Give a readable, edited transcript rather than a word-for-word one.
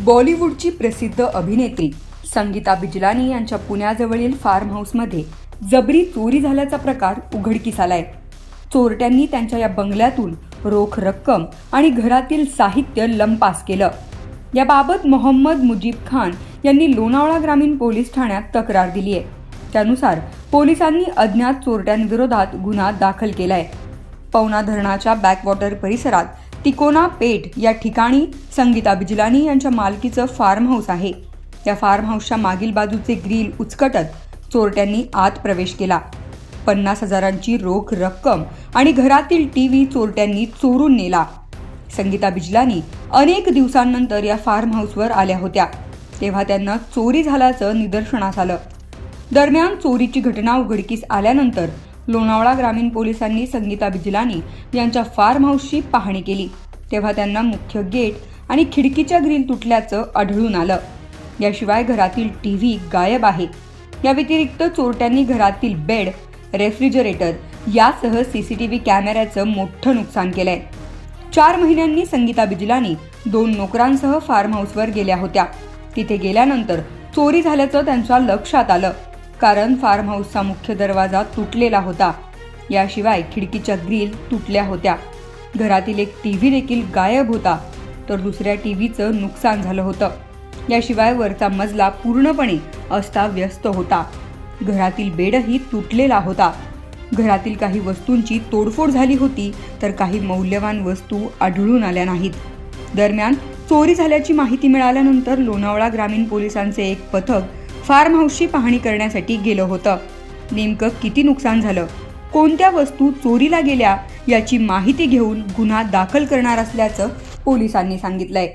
बॉलिवूडची प्रसिद्ध अभिनेत्री संगीता बिजलानी यांच्या पुण्याजवळील फार्म हाऊसमध्ये जबरी चोरी झाल्याचा प्रकार उघडकीस आलाय। चोरट्यांनी त्यांच्या या बंगल्यातून रोख रक्कम आणि घरातील साहित्य लंपास केलं। याबाबत मोहम्मद मुजीब खान यांनी लोणावळा ग्रामीण पोलीस ठाण्यात तक्रार दिली आहे। त्यानुसार पोलिसांनी अज्ञात चोरट्यांविरोधात गुन्हा दाखल केलाय। पवना धरणाच्या बॅकवॉटर परिसरात तिकोना पेठ या ठिकाणी संगीता बिजलानी यांच्या मालकीचं फार्म हाऊस आहे। या फार्म हाऊसच्या मागील बाजूचे ग्रिल उचकटत चोरट्यांनी आत प्रवेश केला। 50,000ची रोख रक्कम आणि घरातील टीव्ही चोरट्यांनी चोरून नेला। संगीता बिजलानी अनेक दिवसांनंतर या फार्म हाऊसवर आल्या होत्या, तेव्हा त्यांना चोरी झाल्याचं निदर्शनास आलं। दरम्यान चोरीची घटना उघडकीस आल्यानंतर लोणावळा ग्रामीण पोलिसांनी संगीता बिजलानी यांच्या फार्म हाऊसची पाहणी केली, तेव्हा त्यांना मुख्य गेट आणि खिडकीच्या ग्रिल तुटल्याचं आढळून आलं। याशिवाय घरातील टीव्ही गायब आहे। या व्यतिरिक्त चोरट्यांनी घरातील बेड, रेफ्रिजरेटर यासह सीसीटीव्ही कॅमेऱ्याचं मोठं नुकसान केलंय। 4 महिन्यांनी संगीता बिजलानी 2 नोकरांसह फार्म हाऊसवर गेल्या होत्या। तिथे गेल्यानंतर चोरी झाल्याचं त्यांच्या लक्षात आलं, कारण फार्म हाऊसचा मुख्य दरवाजा तुटलेला होता। याशिवाय खिडकीच्या ग्रिल तुटल्या होत्या। घरातील एक टीव्ही देखील गायब होता, तर दुसऱ्या टीव्हीचं नुकसान झालं होतं। याशिवाय वरचा मजला पूर्णपणे अस्ताव्यस्त होता। घरातील बेडही तुटलेला होता। घरातील काही वस्तूंची तोडफोड झाली होती, तर काही मौल्यवान वस्तू आढळून आल्या नाहीत। दरम्यान चोरी झाल्याची माहिती मिळाल्यानंतर लोणावळा ग्रामीण पोलिसांचे एक पथक फार्म हाऊसची पाहणी करण्यासाठी गेलं होतं। नेमकं किती नुकसान झालं, कोणत्या वस्तू चोरीला गेल्या याची माहिती घेऊन गुन्हा दाखल करणार असल्याचं पोलिसांनी सांगितलंय।